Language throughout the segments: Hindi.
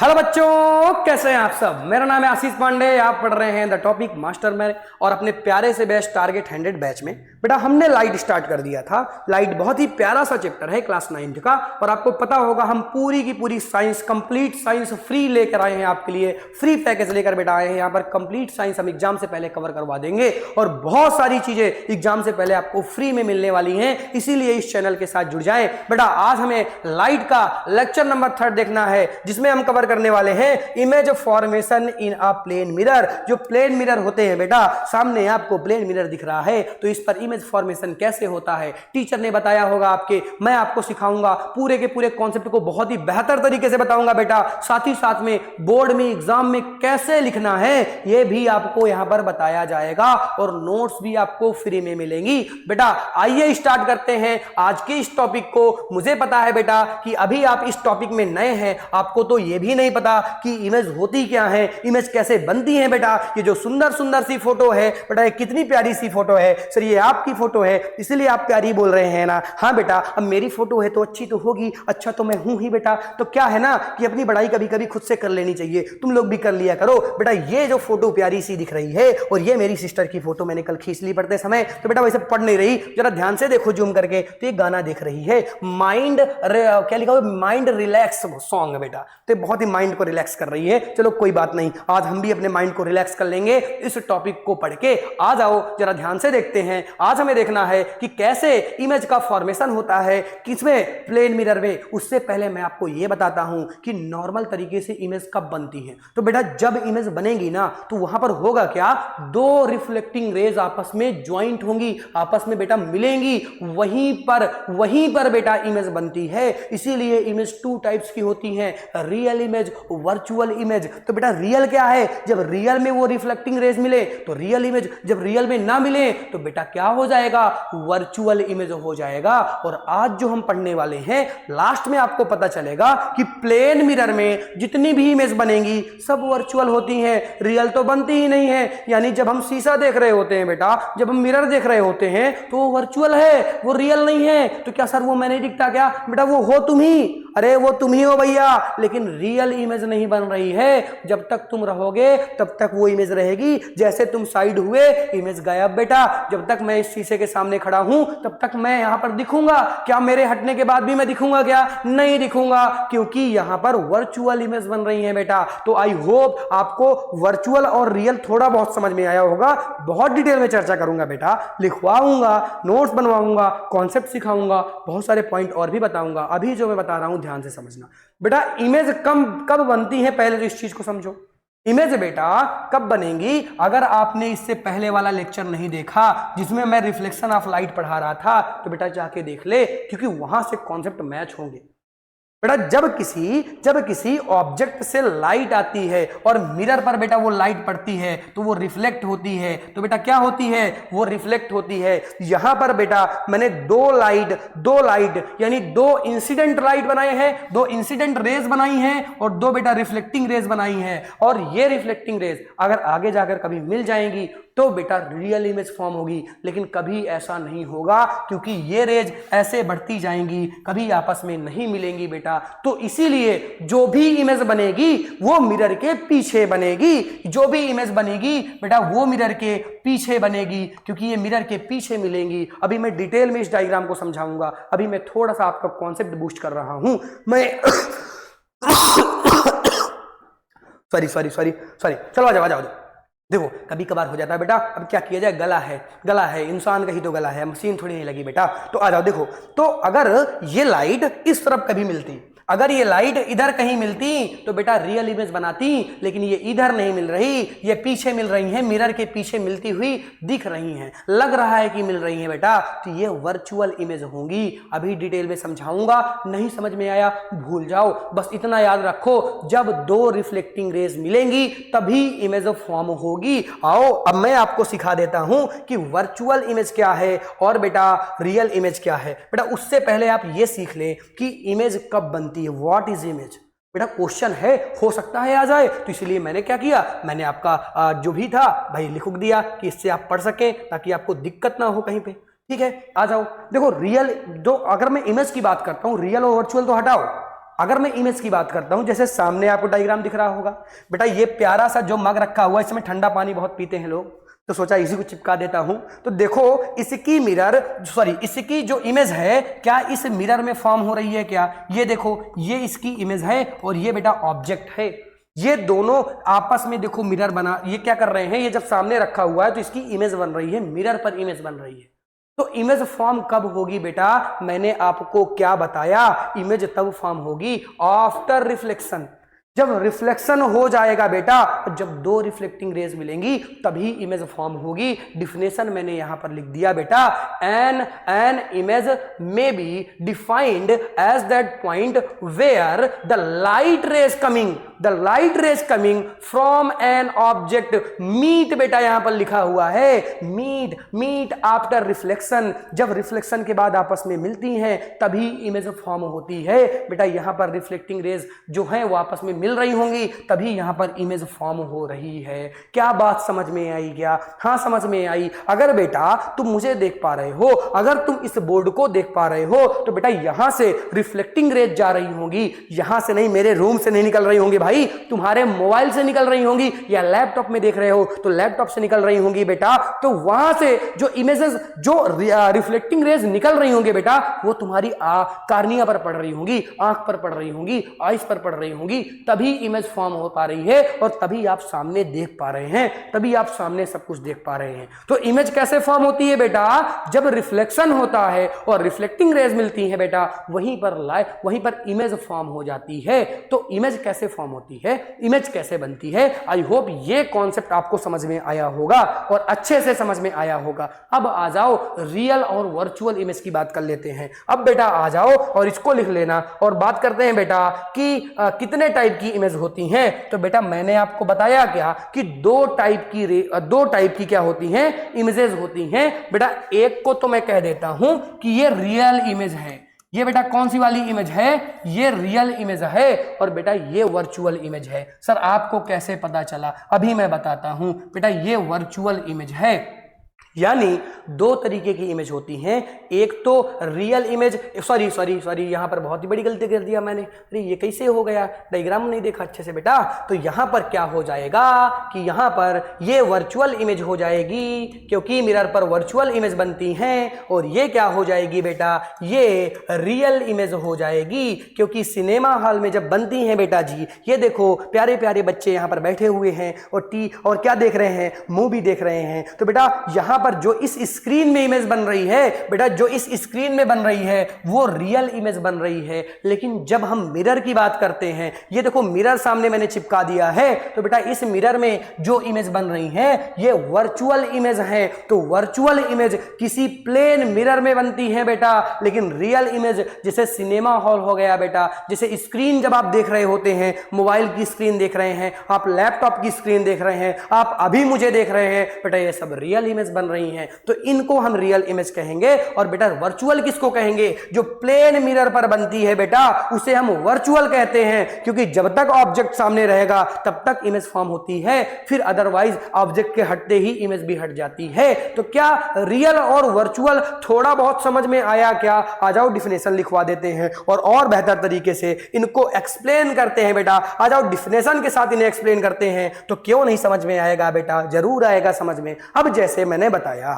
हेलो बच्चों, कैसे हैं आप सब। मेरा नाम है आशीष पांडे। आप पढ़ रहे हैं द टॉपिक मास्टर में और अपने प्यारे से बेस्ट टारगेट 100 बैच में। बेटा हमने लाइट स्टार्ट कर दिया था। लाइट बहुत ही प्यारा सा चैप्टर है क्लास 9 का, और आपको पता होगा हम पूरी की पूरी साइंस, कंप्लीट साइंस फ्री लेकर आए हैं आपके लिए। फ्री पैकेज लेकर बेटा आए हैं यहाँ पर। कंप्लीट साइंस हम एग्जाम से पहले कवर करवा देंगे और बहुत सारी चीजें एग्जाम से पहले आपको फ्री में मिलने वाली हैं, इसीलिए इस चैनल के साथ जुड़ जाएं। बेटा आज हमें लाइट का लेक्चर नंबर 3 देखना है, जिसमें हम कवर करने वाले हैं image formation in a plane mirror. जो प्लेन मिरर होते हैं बेटा, सामने आपको प्लेन मिरर दिख रहा है, तो इस पर इमेज फॉर्मेशन कैसे होता है टीचर ने बताया होगा आपके। मैं आपको सिखाऊंगा पूरे के पूरे कॉन्सेप्ट को, बहुत ही बेहतर तरीके से बताऊंगा बेटा। साथ ही साथ में बोर्ड में एग्जाम में कैसे लिखना है यह भी आपको यहां पर बताया जाएगा, और नोट्स भी आपको फ्री में मिलेंगी। बेटा आइए स्टार्ट करते हैं आज के इस टॉपिक को। मुझे पता है बेटा कि अभी आप इस टॉपिक में नए हैं, आपको तो यह भी नहीं पता कि इमेज होती क्या है, इमेज कैसे बनती है। बेटा ये जो सुंदर सुंदर सी फोटो है बेटा, ये कितनी प्यारी सी फोटो है। सर ये आपकी फोटो है इसलिए आप प्यारी बोल रहे हैं ना। हाँ बेटा, अब मेरी फोटो है तो अच्छी तो होगी, अच्छा तो मैं हूं ही बेटा। तो क्या है ना कि अपनी बड़ाई कभी कभी खुद से कर लेनी चाहिए, तुम लोग भी कर लिया करो। बेटा ये जो फोटो प्यारी सी दिख रही है, और ये मेरी सिस्टर की फोटो मैंने कल खींच ली पढ़ते समय। तो बेटा वैसे पढ़ नहीं रही, जरा ध्यान से देखो जूम करके, तो ये गाना देख रही है माइंड, क्या लिखा हुआ, माइंड रिलैक्स सॉन्ग बेटा। तो बहुत ही माइंड को रिलैक्स कर रही है। चलो कोई बात नहीं, आज हम भी अपने माइंड को रिलैक्स कर लेंगे इस टॉपिक को पढ़ के। आ जाओ जरा ध्यान से देखते हैं। आज हमें देखना है कि कैसे इमेज का फॉर्मेशन होता है, किसमें, प्लेन मिरर में। उससे पहले मैं आपको यह बताता हूं कि नॉर्मल तरीके से इमेज कब बनती है। तो बेटा जब इमेज बनेगी ना, तो वहां पर होगा क्या, दो रिफ्लेक्टिंग रेज आपस में ज्वाइंट होंगी, आपस में बेटा मिलेंगी, वहीं पर बेटा इमेज बनती है। इसीलिए इमेज 2 टाइप्स की होती है, रियल इमेज, वर्चुअल इमेज। तो बेटा रियल क्या है, जब रियल में वो रिफ्लेक्टिंग रेज मिले तो रियल इमेज, जब रियल में ना मिले तो बेटा क्या हो जाएगा, वर्चुअल इमेज हो जाएगा। और आज जो हम पढ़ने वाले हैं, लास्ट में आपको पता चलेगा कि प्लेन मिरर में जितनी भी इमेज बनेंगी सब वर्चुअल होती हैं, रियल तो बनती ही नहीं है। यानी जब हम शीशा देख रहे होते हैं बेटा, जब हम मिरर देख रहे होते हैं, तो वो वर्चुअल है, वो रियल नहीं है। तो क्या सर वो मैं नहीं दिखता क्या, बेटा वो हो तुम ही। अरे वो तुम ही हो भैया, लेकिन रियल इमेज नहीं बन रही है। जब तक तुम रहोगे तब तक वो इमेज रहेगी। जैसे तुम साइड हुए इमेज गायब बेटा। जब तक मैं इस शीशे के सामने खड़ा हूं तब तक मैं यहां पर दिखूंगा क्या, मेरे हटने के बाद भी मैं दिखूंगा क्या, नहीं दिखूंगा, क्योंकि यहां पर वर्चुअल इमेज बन रही है बेटा। तो आई होप आपको वर्चुअल और रियल थोड़ा बहुत समझ में आया होगा। बहुत डिटेल में चर्चा करूंगा बेटा, लिखवाऊंगा, नोट्स बनवाऊंगा, कॉन्सेप्ट सिखाऊंगा, बहुत सारे पॉइंट और भी बताऊंगा। अभी जो मैं बता रहा हूं ध्यान से समझना बेटा। इमेज कब बनती है, पहले तो इस चीज को समझो। इमेज बेटा कब बनेगी, अगर आपने इससे पहले वाला लेक्चर नहीं देखा जिसमें मैं रिफ्लेक्शन ऑफ लाइट पढ़ा रहा था, तो बेटा जाके देख ले, क्योंकि वहां से कॉन्सेप्ट मैच होंगे। बेटा जब किसी ऑब्जेक्ट से लाइट आती है और मिरर पर बेटा वो लाइट पड़ती है, तो वो रिफ्लेक्ट होती है। तो बेटा क्या होती है, वो रिफ्लेक्ट होती है। यहां पर बेटा मैंने दो लाइट यानी दो इंसिडेंट लाइट बनाए हैं, दो इंसिडेंट रेज बनाई हैं, और दो बेटा रिफ्लेक्टिंग रेज बनाई हैं। और ये रिफ्लेक्टिंग रेज अगर आगे जाकर कभी मिल जाएंगी तो बेटा रियल इमेज फॉर्म होगी। लेकिन कभी ऐसा नहीं होगा, क्योंकि ये रेज ऐसे बढ़ती जाएंगी, कभी आपस में नहीं मिलेंगी बेटा। तो इसीलिए जो भी इमेज बनेगी वो मिरर के पीछे बनेगी। जो भी इमेज बनेगी बेटा वो मिरर के पीछे बनेगी, क्योंकि ये मिरर के पीछे मिलेंगी। अभी मैं डिटेल में इस डायग्राम को समझाऊंगा। अभी मैं थोड़ा सा आपका कॉन्सेप्ट बूस्ट कर रहा हूं। मैं सॉरी चलो आ जाओ। देखो कभी कभार हो जाता है बेटा, अब क्या किया जाए, गला है इंसान का ही तो गला है, मशीन थोड़ी नहीं लगी बेटा। तो आ जाओ देखो, तो अगर ये लाइट इस तरफ कभी मिलती, अगर ये लाइट इधर कहीं मिलती तो बेटा रियल इमेज बनाती। लेकिन ये इधर नहीं मिल रही, ये पीछे मिल रही है, मिरर के पीछे मिलती हुई दिख रही हैं, लग रहा है कि मिल रही है बेटा। तो ये वर्चुअल इमेज होंगी। अभी डिटेल में समझाऊंगा, नहीं समझ में आया भूल जाओ, बस इतना याद रखो, जब दो रिफ्लेक्टिंग रेज मिलेंगी तभी इमेज फॉर्म होगी। आओ अब मैं आपको सिखा देता हूं कि वर्चुअल इमेज क्या है और बेटा रियल इमेज क्या है। बेटा उससे पहले आप ये सीख लें कि इमेज कब बनती है, व्हाट इज इमेज। बेटा क्वेश्चन है, हो सकता है आ जाए, तो इसलिए मैंने क्या किया, मैंने आपका जो भी था भाई लिख दिया कि इससे आप पढ़ सकें, ताकि आपको दिक्कत ना हो कहीं पे। ठीक है, आ जाओ। देखो रियल, जो अगर मैं इमेज की बात करता हूं, रियल और वर्चुअल तो हटाओ, अगर मैं इमेज की बात करता हूं, जैसे सामने आपको डायग्राम दिख रहा होगा बेटा, ये प्यारा सा जो मग रखा हुआ है, इसमें ठंडा पानी बहुत पीते हैं लोग, तो सोचा इसी को चिपका देता हूं। तो देखो इसकी जो इमेज है क्या इस मिरर में फॉर्म हो रही है क्या? ये देखो, ये इसकी इमेज है और ये बेटा ऑब्जेक्ट है। ये दोनों आपस में देखो मिरर बना, ये क्या कर रहे हैं, ये जब सामने रखा हुआ है तो इसकी इमेज बन रही है, मिरर पर इमेज बन रही है। तो इमेज फॉर्म कब होगी बेटा? मैंने आपको क्या बताया, इमेज तब फॉर्म होगी आफ्टर रिफ्लेक्शन। जब रिफ्लेक्शन हो जाएगा बेटा, जब दो रिफ्लेक्टिंग रेज मिलेंगी तभी इमेज फॉर्म होगी। डिफिनेशन मैंने यहां पर लिख दिया बेटा, an image may be defined as that point where the light rays coming from an object meet, बेटा यहां पर लिखा हुआ है मीट आफ्टर रिफ्लेक्शन। जब रिफ्लेक्शन के बाद आपस में मिलती हैं तभी इमेज फॉर्म होती है बेटा। यहां पर रिफ्लेक्टिंग रेज जो है वो आपस में मिल रही होंगी तभी यहां पर इमेज फॉर्म हो रही है। क्या बात समझ में आई क्या? हाँ समझ में आई। अगर बेटा तुम मुझे देख पा रहे हो, अगर तुम इस बोर्ड को देख पा रहे हो, तो बेटा यहां से रिफ्लेक्टिंग रेज जा रही होंगी, यहां से नहीं, मेरे रूम से नहीं निकल रही होंगी भाई, तुम्हारे मोबाइल से निकल रही होंगी, या लैपटॉप में देख रहे हो तो लैपटॉप से निकल रही होंगी बेटा। तो वहां से जो इमेजेस, जो रिफ्लेक्टिंग रेज निकल रही होंगी बेटा, वो तुम्हारी कार्निया पर पड़ रही होंगी, आंख पर पड़ रही होंगी, आइस पर पड़ रही होंगी, तभी इमेज फॉर्म हो पा रही है और तभी आप सामने देख पा रहे हैं, तभी आप सामने सब कुछ देख पा रहे हैं। तो इमेज कैसे फॉर्म होती है बेटा? जब रिफ्लेक्शन होता है और रिफ्लेक्टिंग रेज मिलती है बेटा, वहीं पर इमेज फॉर्म हो जाती है। तो इमेज कैसे फॉर्म होती है, इमेज कैसे बनती है, आई होप ये कॉन्सेप्ट आपको समझ में आया होगा और अच्छे से समझ में आया होगा। अब आ जाओ रियल और वर्चुअल इमेज की बात कर लेते हैं। अब बेटा आ जाओ और इसको लिख लेना और बात करते हैं बेटा कि कितने टाइप की इमेज होती हैं। तो बेटा मैंने आपको बताया क्या कि दो टाइप की क्या होती हैं, इमेजेस होती हैं बेटा। एक को तो मैं कह देता हूं कि ये रियल इमेज है, ये बेटा कौन सी वाली इमेज है, ये रियल इमेज है, और बेटा ये वर्चुअल इमेज है। सर आपको कैसे पता चला? अभी मैं बताता हूं बेटा, ये वर्चुअल इमेज है। यानी दो तरीके की इमेज होती हैं, एक तो रियल इमेज, सॉरी यहां पर बहुत ही बड़ी गलती कर दिया मैंने, अरे ये कैसे हो गया, डायग्राम नहीं देखा अच्छे से बेटा। तो यहां पर क्या हो जाएगा कि यहां पर ये वर्चुअल इमेज हो जाएगी, क्योंकि मिरर पर वर्चुअल इमेज बनती हैं, और ये क्या हो जाएगी बेटा, ये रियल इमेज हो जाएगी, क्योंकि सिनेमा हॉल में जब बनती हैं बेटा जी, ये देखो प्यारे प्यारे बच्चे यहां पर बैठे हुए हैं और क्या देख रहे हैं, मूवी देख रहे हैं। तो बेटा यहां पर जो इस स्क्रीन में इमेज बन रही है बेटा, जो इस स्क्रीन में बन रही है वो रियल इमेज बन रही है। लेकिन जब हम मिरर की बात करते हैं, ये देखो मिरर सामने मैंने चिपका दिया है, तो बेटा इस मिरर में जो इमेज बन रही है ये वर्चुअल इमेज है। तो वर्चुअल इमेज किसी प्लेन मिरर में बनती है बेटा, लेकिन रियल इमेज जैसे सिनेमा हॉल हो गया बेटा, जैसे स्क्रीन जब आप देख रहे होते हैं, मोबाइल की स्क्रीन देख रहे हैं, आप लैपटॉप की स्क्रीन देख रहे हैं, आप अभी मुझे देख रहे हैं बेटा, ये सब रियल इमेज बन रही हैं। तो इनको हम रियल इमेज कहेंगे। और बेटा वर्चुअल किसको कहेंगे? जो प्लेन मिरर पर बनती है बेटा, उसे हम वर्चुअल कहते हैं, क्योंकि जब तक ऑब्जेक्ट सामने रहेगा तब तक इमेज फॉर्म होती है, फिर अदरवाइज ऑब्जेक्ट के हटते ही इमेज भी हट जाती है। तो क्या रियल और वर्चुअल थोड़ा बहुत समझ में आया क्या? आ जाओ डिफिनेशन लिखवा देते हैं और बेहतर तरीके से इनको एक्सप्लेन करते हैं बेटा। आ जाओ डिफिनेशन के साथ इन्हें एक्सप्लेन करते हैं। तो क्यों नहीं समझ में आएगा बेटा? जरूर आएगा समझ में। अब जैसे मैंने बताया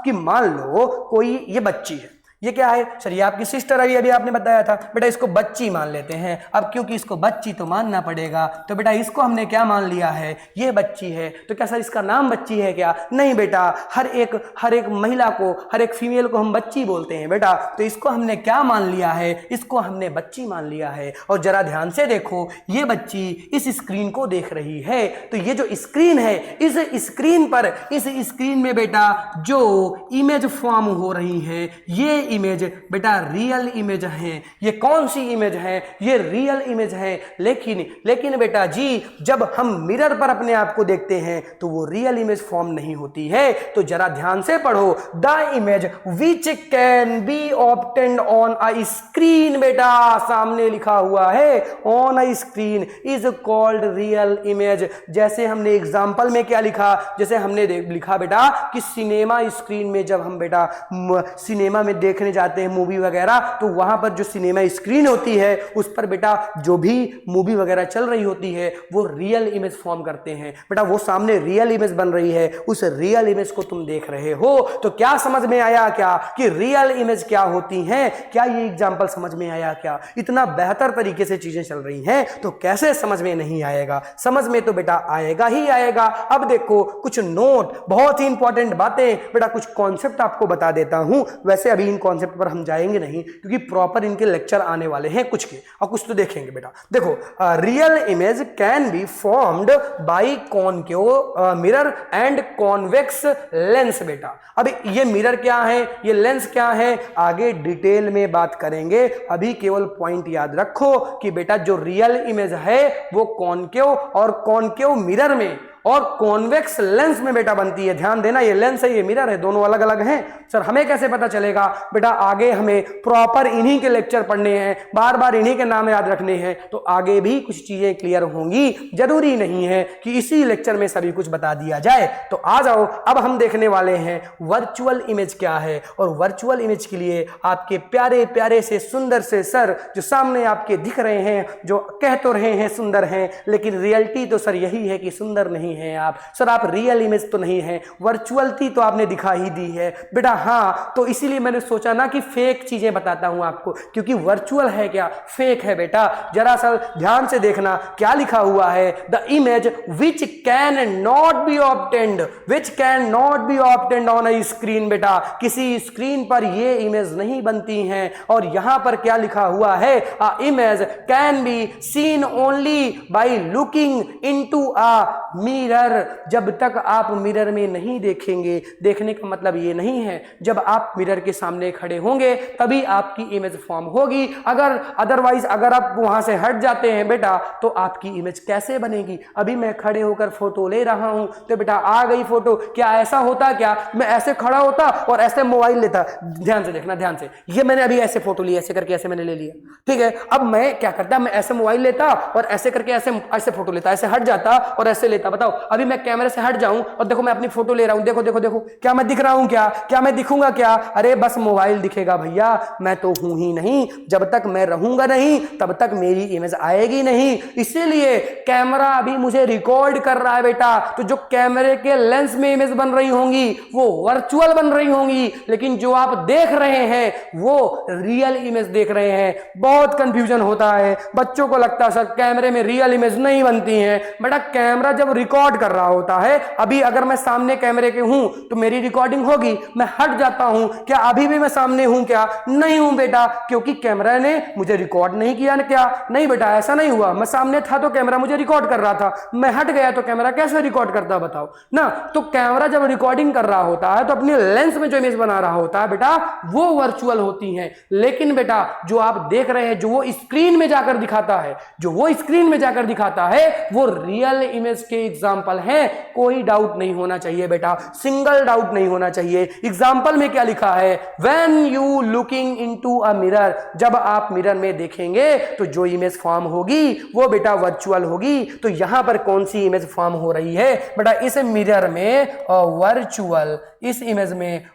कि मान लो कोई ये बच्ची है, ये क्या है सर? ये आपकी सिस्टर है, अभी आपने बताया था बेटा, इसको बच्ची मान लेते हैं। अब क्योंकि इसको बच्ची तो मानना पड़ेगा, तो बेटा इसको हमने क्या मान लिया है, ये बच्ची है। तो क्या सर इसका नाम बच्ची है क्या? नहीं बेटा, हर एक महिला को, हर एक फीमेल को हम बच्ची बोलते हैं बेटा। तो इसको हमने क्या मान लिया है? इसको हमने बच्ची मान लिया है। और जरा ध्यान से देखो, ये बच्ची इस स्क्रीन को देख रही है। तो ये जो स्क्रीन है, इस स्क्रीन में बेटा जो इमेज फॉर्म हो रही है, ये इमेज बेटा रियल इमेज है। ये कौन सी इमेज है? ये रियल इमेज है। लेकिन बेटा जी जब हम मिरर पर अपने आप को देखते हैं तो वो रियल इमेज फॉर्म नहीं होती है। तो जरा ध्यान से पढ़ो, the image which can be obtained on a screen, बेटा सामने लिखा हुआ है on a screen is called real image. जैसे हमने एग्जांपल में क्या लिखा, जैसे हमने लिखा बेटा कि सिनेमा स्क्रीन में जब हम बेटा सिनेमा में देख देखने जाते हैं मूवी वगैरह, तो वहां पर जो सिनेमा स्क्रीन होती है उस पर बेटा जो भी मूवी वगैरह चल रही होती है वो रियल इमेज फॉर्म करते हैं। बेटा वो सामने रियल इमेज बन रही है, उस रियल इमेज को तुम देख रहे हो। तो क्या समझ में आया क्या कि रियल इमेज क्या होती हैं? क्या ये एग्जांपल समझ में आया क्या? इतना बेहतर तरीके से चीजें चल रही हैं तो कैसे समझ में नहीं आएगा? समझ में तो बेटा आएगा ही आएगा। अब देखो कुछ नोट, बहुत ही इंपॉर्टेंट बातें, बेटा कुछ कॉन्सेप्ट आपको बता देता हूं। वैसे अभी इन कॉन्सेप्ट पर हम जाएंगे नहीं क्योंकि प्रॉपर इनके लेक्चर आने वाले हैं कुछ के, और कुछ तो देखेंगे बेटा। देखो real image can be formed by concave mirror and convex lens. बेटा अब ये मिरर क्या है, ये लेंस क्या है, आगे डिटेल में बात करेंगे। अभी केवल पॉइंट याद रखो कि बेटा जो रियल इमेज है वो कॉनकेव और कॉनकेव मिरर में और कॉन्वेक्स लेंस में बेटा बनती है। ध्यान देना, ये लेंस है ये मिरर है, दोनों अलग अलग हैं। सर हमें कैसे पता चलेगा? बेटा आगे हमें प्रॉपर इन्हीं के लेक्चर पढ़ने हैं, बार बार इन्हीं के नाम याद रखने हैं, तो आगे भी कुछ चीजें क्लियर होंगी। जरूरी नहीं है कि इसी लेक्चर में सभी कुछ बता दिया जाए। तो आ जाओ, अब हम देखने वाले हैं वर्चुअल इमेज क्या है। और वर्चुअल इमेज के लिए आपके प्यारे प्यारे से सुंदर से सर जो सामने आपके दिख रहे हैं, जो कह तो रहे हैं सुंदर हैं, लेकिन रियलिटी तो सर यही है कि सुंदर नहीं हैं आप। सर आप रियल इमेज तो नहीं है, वर्चुअलिटी तो आपने दिखा ही दी है बेटा। हाँ तो इसीलिए मैंने सोचा ना कि फेक चीजें बताता हूं आपको, क्योंकि वर्चुअल है क्या, फेक है बेटा। जरा सा ध्यान से देखना क्या लिखा हुआ है, the image which can not be obtained, which can not be obtained on a screen. बेटा किसी स्क्रीन पर ये इमेज नहीं बनती हैं। और यहां पर क्या लिखा हुआ है, अ image can be seen only by looking into a mirror. जब तक आप मिरर में नहीं देखेंगे, देखने का मतलब ये नहीं है जब आप मिरर के सामने खड़े होंगे तभी आपकी इमेज फॉर्म होगी। अगर अदरवाइज अगर आप वहां से हट जाते हैं बेटा तो आपकी इमेज कैसे बनेगी? अभी मैं खड़े होकर फोटो ले रहा हूं तो बेटा आ गई फोटो, क्या ऐसा होता क्या मैं ऐसे खड़ा होता और ऐसे मोबाइल लेता? ध्यान से देखना, ध्यान से, ये मैंने अभी ऐसे फोटो ली, ऐसे करके ऐसे मैंने ले लिया, ठीक है। अब मैं क्या करता, मैं ऐसे मोबाइल लेता और ऐसे करके ऐसे ऐसे फोटो लेता, ऐसे हट जाता और ऐसे लेता। बताओ अभी मैं कैमरे से हट जाऊं और देखो मैं अपनी फोटो ले रहा हूं, देखो देखो देखो, क्या मैं दिख रहा हूं? क्या मैं दिखूंगा क्या? अरे बस मोबाइल दिखेगा भैया, मैं तो हूं ही नहीं। जब तक मैं रहूंगा नहीं तब तक मेरी इमेज आएगी नहीं। इसीलिए कैमरा अभी मुझे रिकॉर्ड कर रहा है बेटा, तो जो कैमरे के लेंस में इमेज बन रही होंगी वो वर्चुअल बन रही होंगी, लेकिन जो आप देख रहे हैं वो रियल इमेज देख रहे हैं। बहुत कंफ्यूजन होता है, बच्चों को लगता है सर कैमरे में रियल इमेज नहीं बनती है। बेटा कैमरा जब रिकॉर्ड कर रहा होता है, अभी अगर मैं सामने कैमरे के हूं तो मेरी रिकॉर्डिंग होगी, मैं हट जाता हूं, क्या अभी भी मैं सामने हूं? क्या नहीं हूं बेटा, क्योंकि कैमरा ने मुझे रिकॉर्ड नहीं किया ना। क्या नहीं बेटा, ऐसा नहीं हुआ। मैं सामने था तो कैमरा मुझे रिकॉर्ड कर रहा था, मैं हट गया तो कैमरा कैसे रिकॉर्ड करता बताओ ना। तो कैमरा जब रिकॉर्डिंग कर रहा होता है तो अपने लेंस में जो इमेज बना रहा होता है बेटा वो वर्चुअल होती है। लेकिन बेटा जो आप देख रहे हैं, जो वो स्क्रीन में जाकर दिखाता है, जो वो स्क्रीन में जाकर दिखाता है वो रियल इमेज के एग्जाम्पल है। कोई डाउट नहीं होना चाहिए बेटा, सिंगल डाउट नहीं होना चाहिए। एग्जाम्पल में क्या लिखा है, when you looking into a mirror, जब आप मिरर में देखेंगे तो जो इमेज फॉर्म होगी वो बेटा वर्चुअल होगी। तो यहां पर कौन सी इमेज फॉर्म हो रही है बेटा? इस मिरर में वर्चुअल, इस इमेज में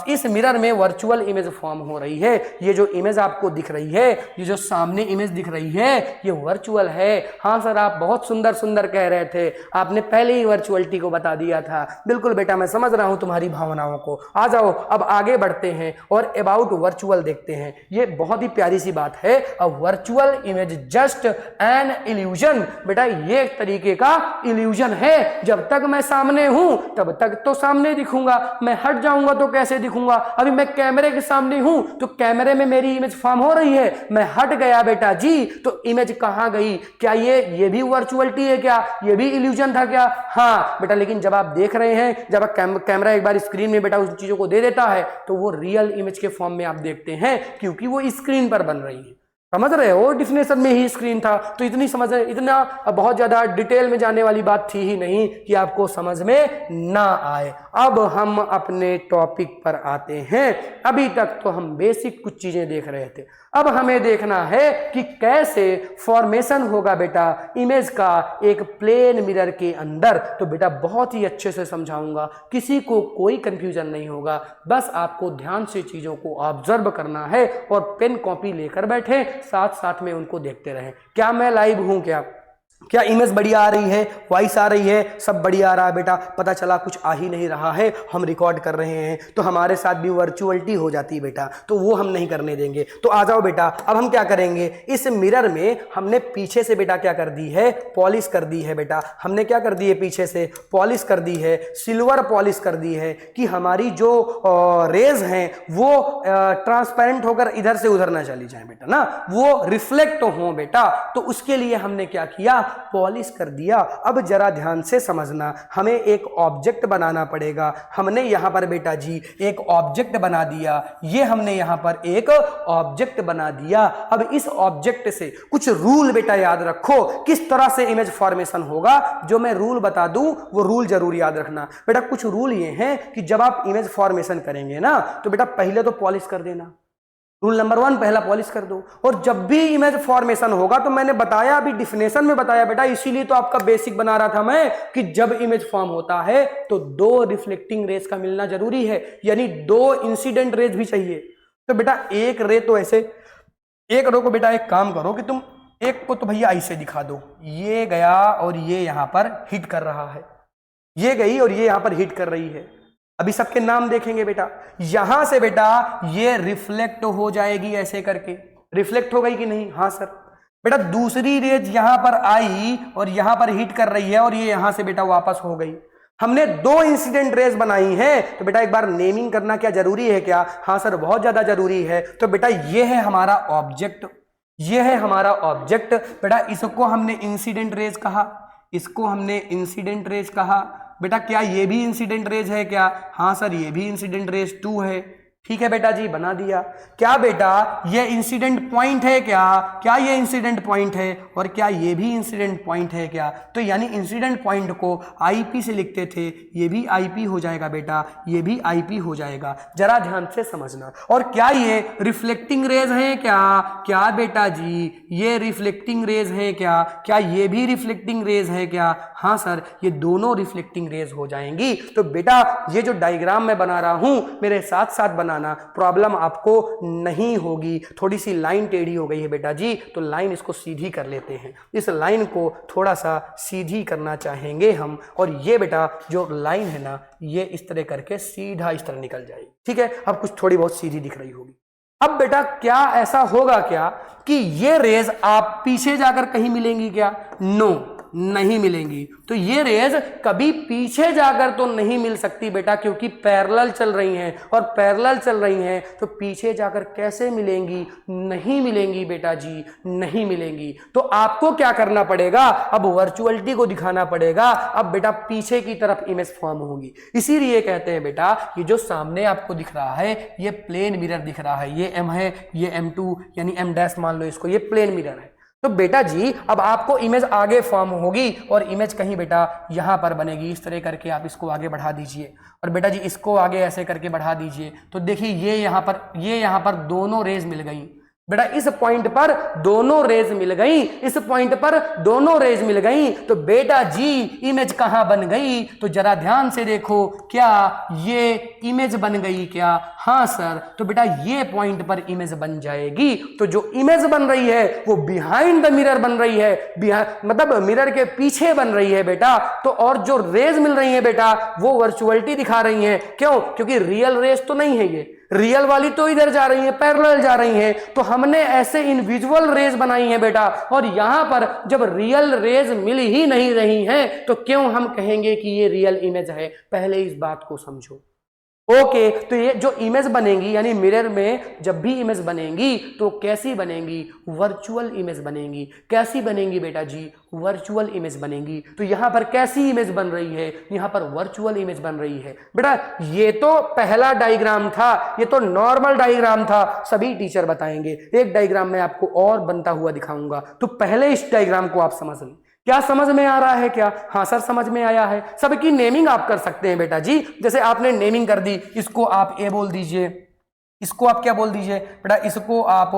इस मिरर में वर्चुअल इमेज फॉर्म हो रही है। ये जो इमेज आपको दिख रही है, ये जो सामने इमेज दिख रही है, ये वर्चुअल है। हाँ सर आप बहुत सुंदर सुंदर कह रहे थे, आपने पहले ही वर्चुअलिटी को बता दिया था। बिल्कुल बेटा मैं समझ रहा हूं तुम्हारी भावनाओं को। आ जाओ अब आगे बढ़ते हैं और अबाउट वर्चुअल देखते हैं। ये बहुत ही प्यारी सी बात है, a virtual image just an illusion. बेटा ये एक तरीके का इल्यूजन है। जब तक मैं सामने हूं तब तक तो सामने दिखूंगा, मैं हट जाऊंगा तो कैसे दिखूंगा? अभी मैं कैमरे के सामने हूं तो कैमरे में मेरी इमेज फॉर्म हो रही है, मैं हट गया बेटा जी तो इमेज कहां गई? क्या ये भी वर्चुअलिटी है? क्या ये भी इल्यूजन था क्या? हाँ बेटा, लेकिन जब आप देख रहे हैं, जब कैमरा एक बार स्क्रीन में बेटा उन चीजों को दे देता है तो वो रियल इमेज के फॉर्म में आप देखते हैं, क्योंकि वो स्क्रीन पर बन रही है। समझ रहे हो, डिफिनेशन में ही स्क्रीन था, तो इतनी समझ रहे, इतना बहुत ज्यादा डिटेल में जाने वाली बात थी ही नहीं कि आपको समझ में ना आए। अब हम अपने टॉपिक पर आते हैं। अभी तक तो हम बेसिक कुछ चीजें देख रहे थे, अब हमें देखना है कि कैसे फॉर्मेशन होगा बेटा इमेज का एक प्लेन मिरर के अंदर। तो बेटा बहुत ही अच्छे से समझाऊंगा, किसी को कोई कंफ्यूजन नहीं होगा, बस आपको ध्यान से चीजों को ऑब्जर्व करना है और पेन कॉपी लेकर बैठे, साथ साथ में उनको देखते रहें। क्या मैं लाइव हूं? क्या इमेज बढ़िया आ रही है, वॉइस आ रही है, सब बढ़िया आ रहा है बेटा? पता चला कुछ आ ही नहीं रहा है, हम रिकॉर्ड कर रहे हैं तो हमारे साथ भी वर्चुअलिटी हो जाती है बेटा, तो वो हम नहीं करने देंगे। तो आ जाओ बेटा, अब हम क्या करेंगे, इस मिरर में हमने पीछे से बेटा क्या कर दी है, पॉलिश कर दी है बेटा। हमने क्या कर दी है, पीछे से पॉलिश कर दी है, सिल्वर पॉलिश कर दी है कि हमारी जो रेज हैं वो ट्रांसपेरेंट होकर इधर से उधर ना चली जाए बेटा ना, वो रिफ्लेक्ट हो बेटा। तो उसके लिए हमने क्या किया, पॉलिश कर दिया। अब जरा ध्यान से समझना, हमें एक ऑब्जेक्ट बनाना पड़ेगा। हमने यहां पर बेटा जी एक ऑब्जेक्ट बना दिया, ये हमने यहां पर एक ऑब्जेक्ट बना दिया। अब इस ऑब्जेक्ट से कुछ रूल बेटा याद रखो, किस तरह से इमेज फॉर्मेशन होगा, जो मैं रूल बता दूं वो रूल जरूर याद रखना बेटा। कुछ रूल ये हैं कि जब आप इमेज फॉर्मेशन करेंगे ना, तो बेटा पहले तो पॉलिश कर देना, रूल नंबर 1, पहला पॉलिश कर दो। और जब भी इमेज फॉर्मेशन होगा, तो मैंने बताया, अभी डिफिनेशन में बताया बेटा, इसीलिए तो आपका बेसिक बना रहा था मैं, कि जब इमेज फॉर्म होता है तो 2 रिफ्लेक्टिंग रेज का मिलना जरूरी है, यानी 2 इंसिडेंट रेज भी चाहिए। तो बेटा एक रे तो ऐसे, एक रो को बेटा एक काम करो कि तुम एक को तो भैया ऐसे दिखा दो, ये गया और ये यहां पर हिट कर रहा है, ये गई और ये यहां पर हिट कर रही है। अभी सबके नाम देखेंगे बेटा, यहां से बेटा ये रिफ्लेक्ट हो जाएगी, ऐसे करके रिफ्लेक्ट हो गई कि नहीं? हाँ सर। बेटा दूसरी रेज यहां पर आई और यहां पर हिट कर रही है और ये यहां से बेटा वापस हो गई। हमने 2 इंसिडेंट रेज बनाई हैं, तो बेटा एक बार नेमिंग करना क्या जरूरी है क्या? हाँ सर, बहुत ज्यादा जरूरी है। तो बेटा ये है हमारा ऑब्जेक्ट, ये है हमारा ऑब्जेक्ट बेटा। इसको हमने इंसिडेंट रेज कहा, इसको हमने इंसिडेंट रेज कहा बेटा। क्या ये भी इंसिडेंट रेज है क्या? हाँ सर, ये भी इंसिडेंट रेज 2 है। ठीक है बेटा जी, बना दिया। क्या बेटा ये इंसिडेंट पॉइंट है क्या? क्या ये इंसिडेंट पॉइंट है? और क्या ये भी इंसिडेंट पॉइंट है क्या? तो यानी इंसिडेंट पॉइंट को आईपी से लिखते थे, ये भी आईपी हो जाएगा बेटा, ये भी आईपी हो जाएगा। जरा ध्यान से समझना। और क्या ये रिफ्लेक्टिंग रेज है क्या? क्या बेटा जी ये रिफ्लेक्टिंग रेज है क्या? क्या ये भी रिफ्लेक्टिंग रेज है क्या? हाँ सर, ये दोनों रिफ्लेक्टिंग रेज हो जाएंगी। तो बेटा ये जो डायग्राम मैं बना रहा हूं, मेरे साथ साथ बनाना, प्रॉब्लम आपको नहीं होगी। थोड़ी सी लाइन टेढ़ी हो गई है बेटा जी, तो लाइन इसको सीधी कर लेते हैं। इस लाइन को थोड़ा सा सीधी करना चाहेंगे हम, और ये बेटा जो लाइन है ना, ये इस तरह करके सीधा इस तरह निकल जाएगी। ठीक है, अब कुछ थोड़ी बहुत सीधी दिख रही होगी। अब बेटा क्या ऐसा होगा क्या कि ये रेज आप पीछे जाकर कहीं मिलेंगी क्या? नो, नहीं मिलेंगी। तो ये रेज कभी पीछे जाकर तो नहीं मिल सकती बेटा, क्योंकि पैरेलल चल रही हैं, और पैरेलल चल रही हैं तो पीछे जाकर कैसे मिलेंगी? नहीं मिलेंगी बेटा जी, नहीं मिलेंगी। तो आपको क्या करना पड़ेगा, अब वर्चुअलिटी को दिखाना पड़ेगा। अब बेटा पीछे की तरफ इमेज फॉर्म होगी। इसीलिए कहते हैं बेटा ये जो सामने आपको दिख रहा है, ये प्लेन मिरर दिख रहा है, ये M है, ये M2 यानी M डैश मान लो इसको, ये प्लेन मिरर है। तो बेटा जी अब आपको इमेज आगे फॉर्म होगी, और इमेज कहीं बेटा यहां पर बनेगी। इस तरह करके आप इसको आगे बढ़ा दीजिए, और बेटा जी इसको आगे ऐसे करके बढ़ा दीजिए। तो देखिए ये यहां पर दोनों रेज मिल गई बेटा। इस पॉइंट पर दोनों रेज मिल गई, इस पॉइंट पर दोनों रेज मिल गई। तो बेटा जी इमेज कहां बन गई? तो जरा ध्यान से देखो, क्या ये इमेज बन गई क्या? हाँ सर। तो बेटा ये पॉइंट पर इमेज बन जाएगी। तो जो इमेज बन रही है वो बिहाइंड द मिरर बन रही है, मतलब मिरर के पीछे बन रही है बेटा। तो और जो रेज मिल रही है बेटा वो वर्चुअलिटी दिखा रही है। क्यों? क्योंकि रियल रेज तो नहीं है, ये रियल वाली तो इधर जा रही है, पैरेलल जा रही है। तो हमने ऐसे इनविजुअल रेज बनाई है बेटा, और यहां पर जब रियल रेज मिल ही नहीं रही हैं, तो क्यों हम कहेंगे कि ये रियल इमेज है? पहले इस बात को समझो। ओके तो ये जो इमेज बनेंगी यानी मिरर में जब भी इमेज बनेंगी तो कैसी बनेंगी, वर्चुअल इमेज बनेंगी। कैसी बनेंगी बेटा जी, वर्चुअल इमेज बनेंगी। तो यहां पर कैसी इमेज बन रही है, यहां पर वर्चुअल इमेज बन रही है। बेटा ये तो पहला डायग्राम था, ये तो नॉर्मल डायग्राम था, सभी टीचर बताएंगे। एक डायग्राम मैं आपको और बनता हुआ दिखाऊंगा, तो पहले इस डायग्राम को आप समझ लें। क्या समझ में आ रहा है क्या? हाँ सर समझ में आया है। सबकी नेमिंग आप कर सकते हैं बेटा जी। जैसे आपने नेमिंग कर दी, इसको आप ए बोल दीजिए, इसको आप क्या बोल दीजिए बेटा, इसको आप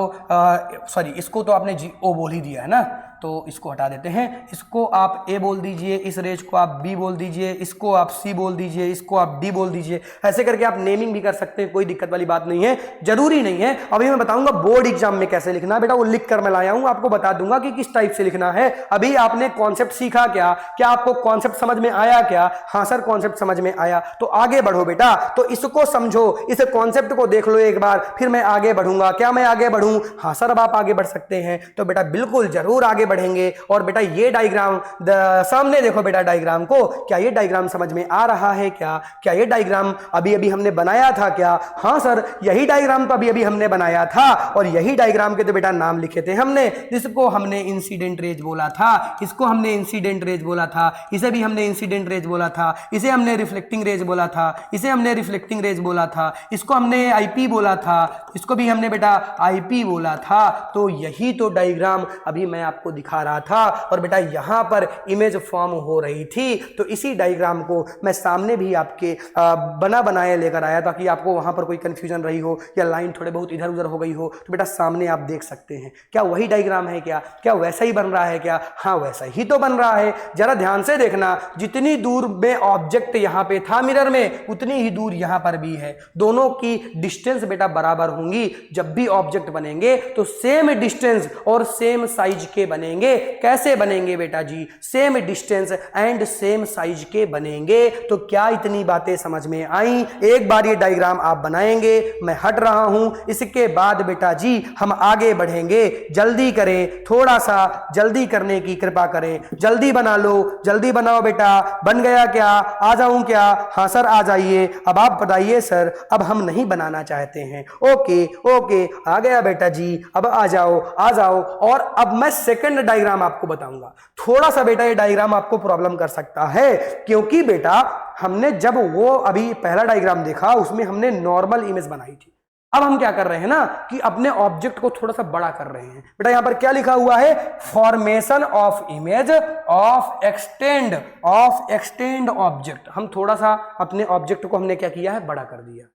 सॉरी इसको तो आपने जी ओ बोल ही दिया है ना, तो इसको हटा देते हैं। इसको आप ए बोल दीजिए, इस रेंज को आप बी बोल दीजिए, इसको आप सी बोल दीजिए, इसको आप डी बोल दीजिए। ऐसे करके आप नेमिंग भी कर सकते हैं, कोई दिक्कत वाली बात नहीं है, जरूरी नहीं है। अभी मैं बताऊंगा बोर्ड एग्जाम में कैसे लिखना है बेटा, वो लिख कर मैं लाया हूं, आपको बता दूंगा कि किस टाइप से लिखना है। अभी आपने कॉन्सेप्ट सीखा क्या? क्या आपको कॉन्सेप्ट समझ में आया क्या? हाँ सर कॉन्सेप्ट समझ में आया। तो आगे बढ़ो बेटा, तो इसको समझो, इस कॉन्सेप्ट को देख लो एक बार, फिर मैं आगे बढ़ूंगा। क्या मैं आगे बढ़ूं? हाँ सर अब आप आगे बढ़ सकते हैं। तो बेटा बिल्कुल जरूर आगे बढ़ेंगे। और बेटा ये डायग्राम सामने देखो बेटा, डायग्राम को, क्या ये डायग्राम समझ में आ रहा है क्या? क्या ये डायग्राम अभी अभी हमने बनाया था क्या? हाँ सर यही डायग्राम तो अभी अभी हमने बनाया था, और यही डायग्राम के तो बेटा नाम लिखे थे हमने। जिसको हमने इंसिडेंट रेज बोला था, इसको हमने इंसिडेंट रेज बोला था, इसे भी हमने इंसिडेंट रेज बोला था, इसे हमने रिफ्लेक्टिंग रेज बोला था, इसे हमने रिफ्लेक्टिंग रेज बोला था, इसको हमने आईपी बोला था, इसको भी हमने बेटा आईपी बोला था। तो यही तो डायग्राम अभी मैं आपको दिखा रहा था। और बेटा यहां पर इमेज फॉर्म हो रही थी, तो इसी डायग्राम को मैं सामने भी आपके बना बनाए लेकर आया, ताकि आपको वहां पर कोई कंफ्यूजन रही हो या लाइन थोड़े बहुत इधर उधर हो गई हो, तो बेटा सामने आप देख सकते हैं। क्या वही डायग्राम है क्या? क्या वैसा ही बन रहा है क्या? हाँ वैसा ही तो बन रहा है। जरा ध्यान से देखना, जितनी दूर में ऑब्जेक्ट यहां पे था मिरर में, उतनी ही दूर यहां पर भी है। दोनों की डिस्टेंस बेटा बराबर होंगी। जब भी ऑब्जेक्ट बनेंगे तो सेम डिस्टेंस और सेम साइज के बनेंगे। कैसे बनेंगे बेटा जी? Same distance and same size के बनेंगे। तो क्या इतनी बातें समझ में आई? एक बार ये डायग्राम आप बनाएंगे, मैं हट रहा हूं, इसके बाद बेटा जी हम आगे बढ़ेंगे। जल्दी करें, थोड़ा सा जल्दी करने की कृपा करें, जल्दी बना लो, जल्दी बनाओ बेटा। बन गया क्या? आ जाऊं क्या? हाँ सर आ जाइए। अब आप बताइए सर, अब हम नहीं बनाना चाहते हैं। ओके ओके आ गया बेटा जी, अब आ जाओ आ जाओ। और अब मैं सेकंड डायग्राम आपको बताऊंगा। थोड़ा सा बेटा ये डायग्राम आपको प्रॉब्लम कर सकता है, क्योंकि बेटा हमने जब वो अभी पहला डायग्राम देखा उसमें हमने नॉर्मल इमेज बनाई थी। अब हम क्या कर रहे हैं ना कि अपने ऑब्जेक्ट को थोड़ा सा बड़ा कर रहे हैं। बेटा यहां पर क्या लिखा हुआ है? Formation of image of extend object. हम थोड़ा सा अपने ऑब्जेक्ट को हमने क्या किया है? बड़ा कर दिया।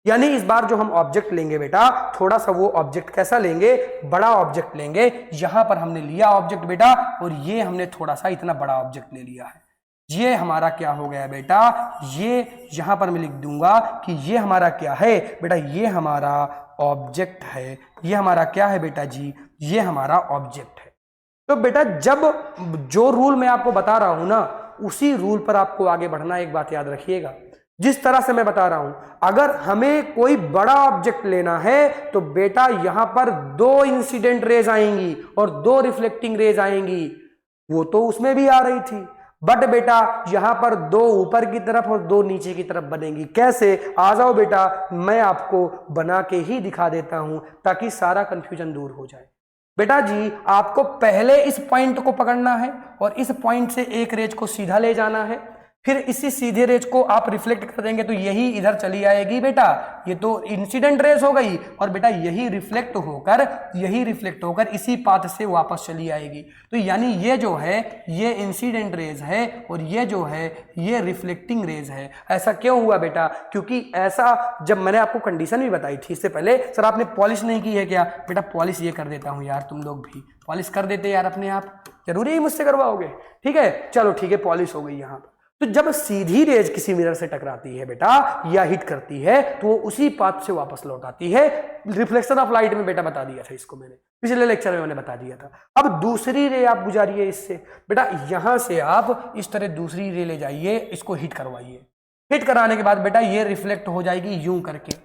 यानी इस बार जो हम ऑब्जेक्ट लेंगे बेटा, थोड़ा सा वो ऑब्जेक्ट कैसा लेंगे? बड़ा ऑब्जेक्ट लेंगे। यहां पर हमने लिया ऑब्जेक्ट बेटा, और ये हमने थोड़ा सा इतना बड़ा ऑब्जेक्ट ले लिया है। ये हमारा क्या हो गया बेटा? ये यहां पर मैं लिख दूंगा कि ये हमारा क्या है बेटा? ये हमारा ऑब्जेक्ट है। ये हमारा क्या है बेटा जी? ये हमारा ऑब्जेक्ट है। तो बेटा जब जो रूल मैं आपको बता रहा हूं ना, उसी रूल पर आपको आगे बढ़ना। एक बात याद रखिएगा, जिस तरह से मैं बता रहा हूं, अगर हमें कोई बड़ा ऑब्जेक्ट लेना है तो बेटा यहां पर 2 इंसिडेंट रेज आएंगी और 2 रिफ्लेक्टिंग रेज आएंगी। वो तो उसमें भी आ रही थी, बट बेटा यहां पर 2 ऊपर की तरफ और 2 नीचे की तरफ बनेंगी। कैसे? आ जाओ बेटा, मैं आपको बना के ही दिखा देता हूं, ताकि सारा कंफ्यूजन दूर हो जाए। बेटा जी आपको पहले इस पॉइंट को पकड़ना है और इस पॉइंट से एक रेज को सीधा ले जाना है, फिर इसी सीधे रेज को आप रिफ्लेक्ट कर देंगे तो यही इधर चली आएगी बेटा। ये तो इंसिडेंट रेज हो गई, और बेटा यही रिफ्लेक्ट होकर इसी पाथ से वापस चली आएगी। तो यानी ये जो है ये इंसिडेंट रेज है, और ये जो है ये रिफ्लेक्टिंग रेज है। ऐसा क्यों हुआ बेटा? क्योंकि ऐसा जब मैंने आपको कंडीशन भी बताई थी इससे पहले, सर आपने पॉलिश नहीं की है क्या? बेटा पॉलिश ये कर देता हूं यार, तुम लोग भी पॉलिश कर देते यार अपने आप, जरूरी ही मुझसे करवाओगे? ठीक है चलो ठीक है, पॉलिश हो गई यहां पर। तो जब सीधी रेज किसी मिरर से टकराती है बेटा या हिट करती है, तो वो उसी पाथ से वापस लौट आती है। रिफ्लेक्शन ऑफ लाइट में बेटा बता दिया था इसको मैंने, पिछले लेक्चर में मैंने बता दिया था। अब दूसरी रे आप गुजारिए इससे बेटा, यहां से आप इस तरह दूसरी रे ले जाइए, इसको हिट करवाइए। हिट कराने के बाद बेटा ये रिफ्लेक्ट हो जाएगी यूं करके।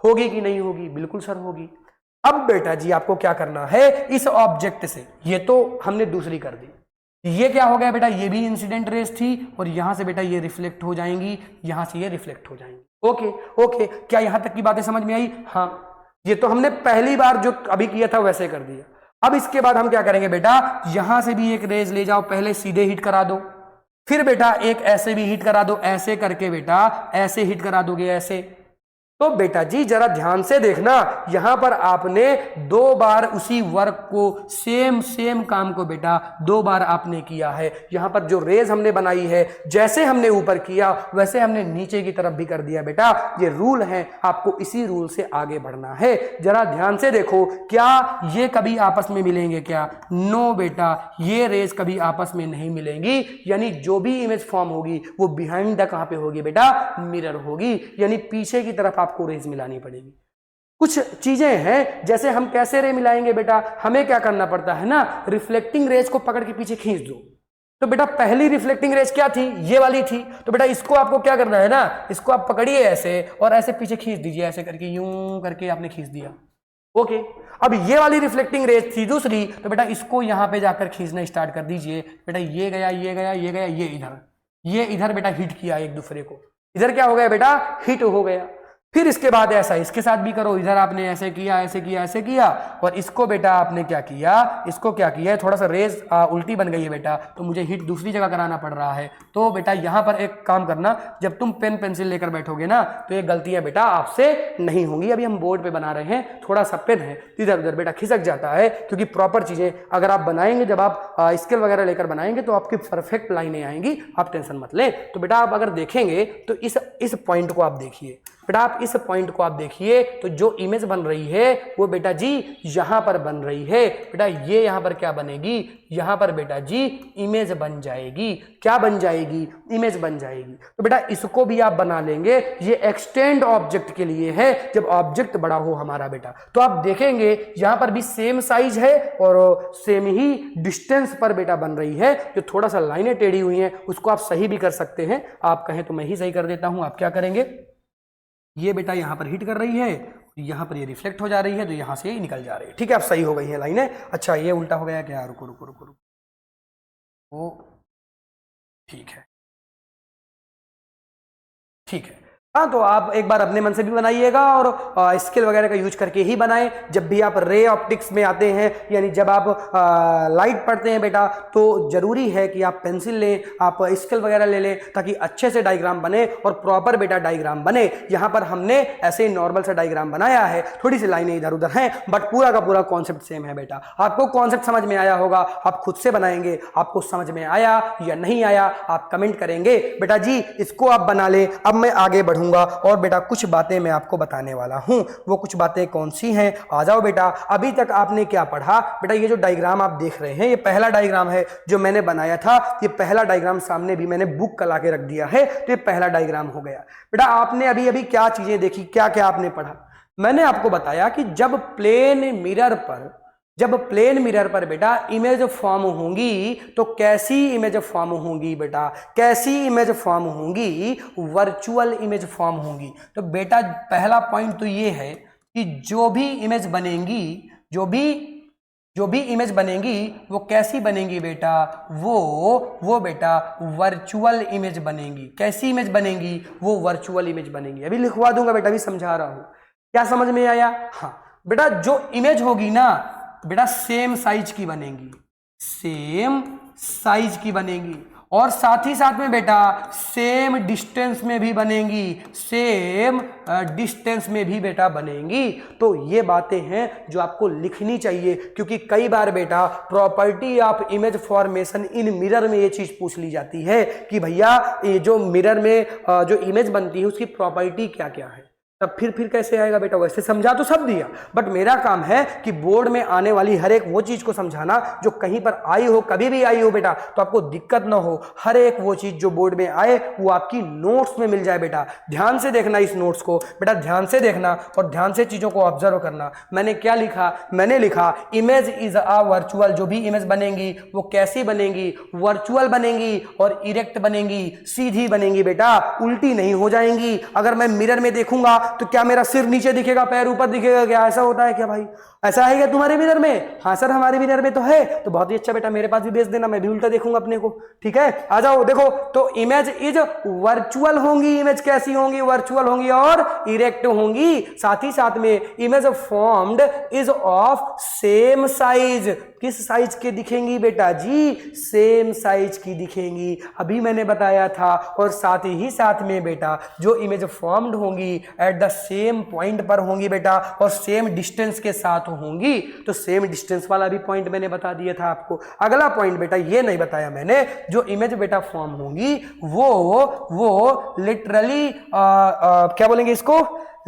होगी कि नहीं होगी? बिल्कुल सर होगी। अब बेटा जी आपको क्या करना है? इस ऑब्जेक्ट से, ये तो हमने दूसरी कर दी, ये क्या हो गया बेटा, ये भी इंसिडेंट रेज थी और यहां से बेटा ये रिफ्लेक्ट हो जाएंगी, यहां से ये रिफ्लेक्ट हो जाएंगी। ओके ओके, क्या यहां तक की बातें समझ में आई? हाँ, ये तो हमने पहली बार जो अभी किया था वैसे कर दिया। अब इसके बाद हम क्या करेंगे बेटा, यहां से भी एक रेज ले जाओ, पहले सीधे हिट करा दो, फिर बेटा एक ऐसे भी हिट करा दो, ऐसे करके बेटा ऐसे हिट करा दोगे ऐसे। तो बेटा जी जरा ध्यान से देखना, यहां पर आपने 2 बार उसी वर्क को, सेम काम को बेटा 2 बार आपने किया है। यहां पर जो रेज हमने बनाई है, जैसे हमने ऊपर किया वैसे हमने नीचे की तरफ भी कर दिया बेटा। ये रूल है, आपको इसी रूल से आगे बढ़ना है। जरा ध्यान से देखो, क्या ये कभी आपस में मिलेंगे क्या? नो बेटा, ये रेज कभी आपस में नहीं मिलेंगी। यानी जो भी इमेज फॉर्म होगी वो बिहाइंड द कहां पे होगी बेटा, मिरर होगी, यानी पीछे की तरफ आपको रेज मिलानी पड़ेगी। कुछ चीजें हैं, जैसे हम कैसे रे मिलाएंगे बेटा, हमें क्या करना पड़ता है ना, रिफ्लेक्टिंग रेज को पकड़ के पीछे खींच दो। तो बेटा पहली रिफ्लेक्टिंग रेज क्या थी, ये वाली थी। तो बेटा इसको आपको क्या करना है ना, इसको आप पकड़िए ऐसे और ऐसे पीछे खींच दीजिए, ऐसे करके यूं करके आपने खींच दिया। ओके, अब ये वाली रिफ्लेक्टिंग रेज थी दूसरी, तो बेटा इसको यहां पे जाकर खींचना स्टार्ट कर दीजिए। बेटा ये गया, ये गया, ये गया, ये इधर बेटा हिट किया एक दूसरे को, इधर क्या हो गया बेटा, हिट हो गया। फिर इसके बाद ऐसा इसके साथ भी करो, इधर आपने ऐसे किया, ऐसे किया, ऐसे किया, और इसको बेटा आपने क्या किया, इसको क्या किया, थोड़ा सा रेज उल्टी बन गई है बेटा, तो मुझे हिट दूसरी जगह कराना पड़ रहा है। तो बेटा यहां पर एक काम करना, जब तुम पेन पेंसिल लेकर बैठोगे ना, तो ये गलतियां बेटा आपसे नहीं होंगी। अभी हम बोर्ड पे बना रहे हैं, थोड़ा सा पेन है इधर उधर बेटा खिसक जाता है, क्योंकि प्रॉपर चीजें अगर आप बनाएंगे, जब आप स्केल वगैरह लेकर बनाएंगे तो आपकी परफेक्ट लाइनें आएंगी, आप टेंशन मत लें। तो बेटा आप अगर देखेंगे तो इस पॉइंट को आप देखिए बेटा, आप इस पॉइंट को आप देखिए, तो जो इमेज बन रही है वो बेटा जी यहां पर बन रही है। बेटा ये यहां पर क्या बनेगी, यहां पर बेटा जी इमेज बन जाएगी। क्या बन जाएगी, इमेज बन जाएगी। तो बेटा इसको भी आप बना लेंगे, ये एक्सटेंड ऑब्जेक्ट के लिए है, जब ऑब्जेक्ट बड़ा हो हमारा बेटा। तो आप देखेंगे यहां पर भी सेम साइज है और सेम ही डिस्टेंस पर बेटा बन रही है। जो थोड़ा सा लाइनें टेढ़ी हुई हैं उसको आप सही भी कर सकते हैं, आप कहें तो मैं ही सही कर देता हूं। आप क्या करेंगे, ये बेटा यहां पर हिट कर रही है, यहां पर ये रिफ्लेक्ट हो जा रही है, तो यहां से निकल जा रही है। ठीक है, अब सही हो गई है लाइनें। अच्छा ये उल्टा हो गया क्या, रुको रुको रुको रुको, ओ ठीक है ठीक है। हाँ, तो आप एक बार अपने मन से भी बनाइएगा और स्केल वगैरह का यूज करके ही बनाएं। जब भी आप रे ऑप्टिक्स में आते हैं, यानी जब आप लाइट पढ़ते हैं बेटा, तो जरूरी है कि आप पेंसिल लें, आप स्केल वगैरह ले लें, ताकि अच्छे से डायग्राम बने और प्रॉपर बेटा डायग्राम बने। यहाँ पर हमने ऐसे ही नॉर्मल सा डायग्राम बनाया है, थोड़ी सी लाइनें इधर उधर हैं, बट पूरा का पूरा कॉन्सेप्ट सेम है बेटा। आपको कॉन्सेप्ट समझ में आया होगा, आप खुद से बनाएंगे, आपको समझ में आया या नहीं आया आप कमेंट करेंगे। बेटा जी इसको आप बना लें। अब मैं आगे बढ़ूंगा और बेटा कुछ बातें मैं आपको बताने वाला हूं। वो कुछ बातें कौन सी हैं, आ जाओ बेटा। अभी तक आपने क्या पढ़ा बेटा, ये जो डायग्राम आप देख रहे हैं ये पहला डायग्राम है जो मैंने बनाया था। ये पहला डायग्राम सामने भी मैंने बुक का ला के रख दिया है, तो ये पहला डायग्राम हो गया बेटा। आपने अभी अभी क्या चीजें देखी, क्या क्या आपने पढ़ा। मैंने आपको बताया कि जब प्लेन मिरर पर बेटा इमेज फॉर्म होंगी तो कैसी इमेज फॉर्म होंगी बेटा, कैसी इमेज फॉर्म होंगी, वर्चुअल इमेज फॉर्म होंगी। तो बेटा पहला पॉइंट तो ये है कि जो भी इमेज बनेंगी वो कैसी बनेंगी बेटा, वो बेटा वर्चुअल इमेज बनेंगी। कैसी इमेज बनेंगी, वो वर्चुअल इमेज बनेंगी। अभी लिखवा दूंगा बेटा, अभी समझा रहा हूं। क्या समझ में आया? हाँ बेटा, जो इमेज होगी ना बेटा सेम साइज की बनेगी, सेम साइज की बनेगी, और साथ ही साथ में बेटा सेम डिस्टेंस में भी बनेंगी, सेम डिस्टेंस में भी बेटा बनेंगी। तो ये बातें हैं जो आपको लिखनी चाहिए, क्योंकि कई बार बेटा property of image formation in mirror में ये चीज पूछ ली जाती है कि भैया ये जो मिरर में जो इमेज बनती है उसकी प्रॉपर्टी क्या क्या है। तब फिर कैसे आएगा बेटा, वैसे समझा तो सब दिया, बट मेरा काम है कि बोर्ड में आने वाली हर एक वो चीज को समझाना जो कहीं पर आई हो, कभी भी आई हो बेटा, तो आपको दिक्कत ना हो। हर एक वो चीज जो बोर्ड में आए वो आपकी नोट्स में मिल जाए बेटा। ध्यान से देखना इस नोट्स को बेटा, ध्यान से देखना और ध्यान से चीजों को ऑब्जर्व करना। मैंने क्या लिखा, मैंने लिखा इमेज इज अ वर्चुअल। जो भी इमेज बनेंगी वो कैसी बनेंगी, वर्चुअल बनेंगी और इरेक्ट बनेंगी, सीधी बनेंगी बेटा, उल्टी नहीं हो जाएंगी। अगर मैं मिरर में देखूंगा तो क्या मेरा सिर नीचे दिखेगा, पैर ऊपर दिखेगा, क्या ऐसा होता है क्या भाई? ऐसा है क्या तुम्हारे मिरर में? हाँ सर हमारे मिरर में तो है। तो बहुत ही अच्छा बेटा, मेरे पास भी भेज देना, मैं भी उल्टा देखूंगा अपने को। ठीक है, आ जाओ देखो। तो इमेज इज वर्चुअल होंगी। इमेज कैसी होंगी? वर्चुअल होंगी और इरेक्ट होंगी। साथ ही साथ में image formed is of same size. किस साइज के दिखेंगी बेटा जी? सेम साइज की दिखेंगी, अभी मैंने बताया था। और साथ ही साथ में बेटा जो इमेज फॉर्म्ड होंगी एट द सेम पॉइंट पर होंगी बेटा, और सेम डिस्टेंस के साथ होंगी। तो सेम डिस्टेंस वाला भी पॉइंट मैंने बता दिया था आपको। अगला पॉइंट बेटा ये नहीं बताया मैंने, जो इमेज बेटा फॉर्म होंगी वो लिटरली क्या बोलेंगे इसको?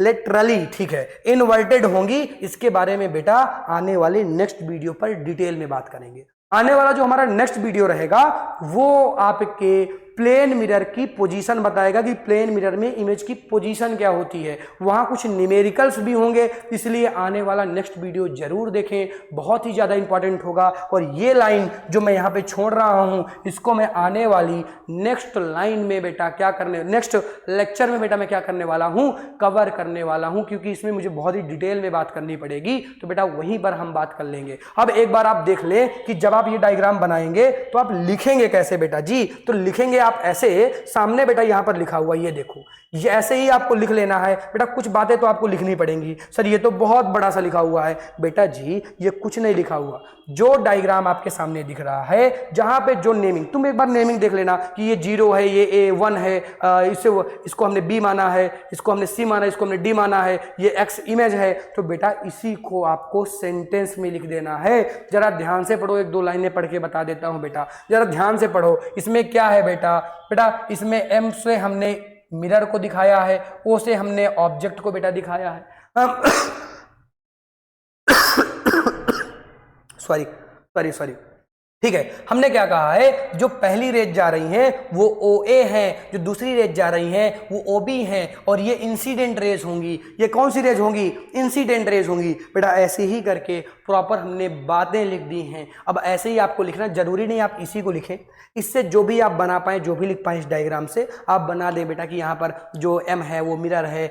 लिटरली, ठीक है, इन्वर्टेड होंगी। इसके बारे में बेटा आने वाले नेक्स्ट वीडियो पर डिटेल में बात करेंगे। आने वाला जो हमारा नेक्स्ट वीडियो रहेगा वो आपके प्लेन मिरर की पोजीशन बताएगा कि प्लेन मिरर में इमेज की पोजीशन क्या होती है। वहां कुछ न्यूमेरिकल्स भी होंगे, इसलिए आने वाला नेक्स्ट वीडियो जरूर देखें, बहुत ही ज्यादा इंपॉर्टेंट होगा। और ये लाइन जो मैं यहाँ पे छोड़ रहा हूं, इसको मैं आने वाली नेक्स्ट लाइन में बेटा क्या करने, नेक्स्ट लेक्चर में बेटा मैं क्या करने वाला हूं, कवर करने वाला हूं, क्योंकि इसमें मुझे बहुत ही डिटेल में बात करनी पड़ेगी। तो बेटा वहीं पर हम बात कर लेंगे। अब एक बार आप देख लें कि जब आप ये डायग्राम बनाएंगे तो आप लिखेंगे कैसे बेटा जी? तो लिखेंगे आप ऐसे, सामने बेटा यहां पर लिखा हुआ ये देखो, ये ऐसे ही आपको लिख लेना है बेटा। कुछ बातें तो आपको लिखनी पड़ेंगी। सर ये तो बहुत बड़ा सा लिखा हुआ है। बेटा जी ये कुछ नहीं लिखा हुआ, जो डायग्राम आपके सामने दिख रहा है, जहां पे जो नेमिंग, तुम एक बार नेमिंग देख लेना कि ये 0 है, ये A1 है, इसको हमने B माना है, इसको हमने C माना है, इसको हमने D माना है, ये X इमेज है। तो बेटा इसी को आपको सेंटेंस में लिख देना है। जरा ध्यान से पढ़ो, एक दो लाइनें पढ़ के बता देता हूं बेटा, जरा ध्यान से पढ़ो। इसमें क्या है बेटा? बेटा इसमें M से हमने मिरर को दिखाया है, O से हमने ऑब्जेक्ट को बेटा दिखाया है। सॉरी, ठीक है। हमने क्या कहा है, जो पहली रेज जा रही हैं वो OA हैं, जो दूसरी रेज जा रही हैं वो OB हैं, और ये इंसिडेंट रेज होंगी। ये कौन सी रेज होंगी? इंसिडेंट रेज होंगी। बेटा ऐसे ही करके प्रॉपर हमने बातें लिख दी हैं। अब ऐसे ही आपको लिखना, जरूरी नहीं आप इसी को लिखें, इससे जो भी आप बना पाए, जो भी लिख पाए इस डायग्राम से आप बना दें बेटा। कि यहाँ पर जो M है वो मिरर है,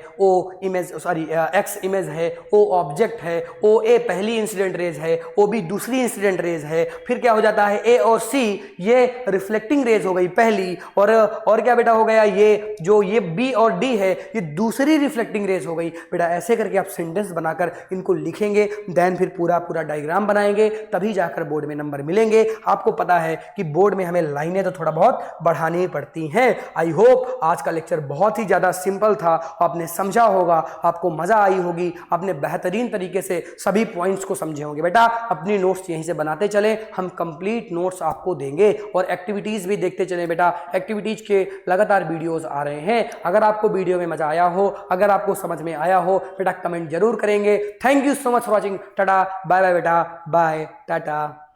X इमेज है, O ऑब्जेक्ट है, OA पहली इंसिडेंट रेज है, OB दूसरी इंसिडेंट रेज है। फिर क्या हो जाता है, A और C ये रिफ्लेक्टिंग रेज हो गई पहली, और क्या बेटा हो गया, ये जो ये B और D है ये दूसरी रिफ्लेक्टिंग रेज हो गई। बेटा ऐसे करके आप सेंटेंस बनाकर इनको लिखेंगे, देन फिर पूरा डायग्राम बनाएंगे, तभी जाकर बोर्ड में नंबर मिलेंगे। आपको पता है कि बोर्ड में हमें लाइनें तो थोड़ा बहुत बढ़ानी पड़ती हैं। आई होप आज का लेक्चर बहुत ही ज्यादा सिंपल था, आपने समझा होगा, आपको मजा आई होगी, आपने बेहतरीन तरीके से सभी पॉइंट्स को समझे होंगे। बेटा अपनी नोट्स यहीं से बनाते चले, हम कंप्लीट नोट्स आपको देंगे, और एक्टिविटीज भी देखते चले बेटा। एक्टिविटीज के लगातार वीडियोस आ रहे हैं। अगर आपको वीडियो में मजा आया हो, अगर आपको समझ में आया हो बेटा, कमेंट जरूर करेंगे। Thank you so much for watching. Tata bye bye बेटा, बाय टाटा।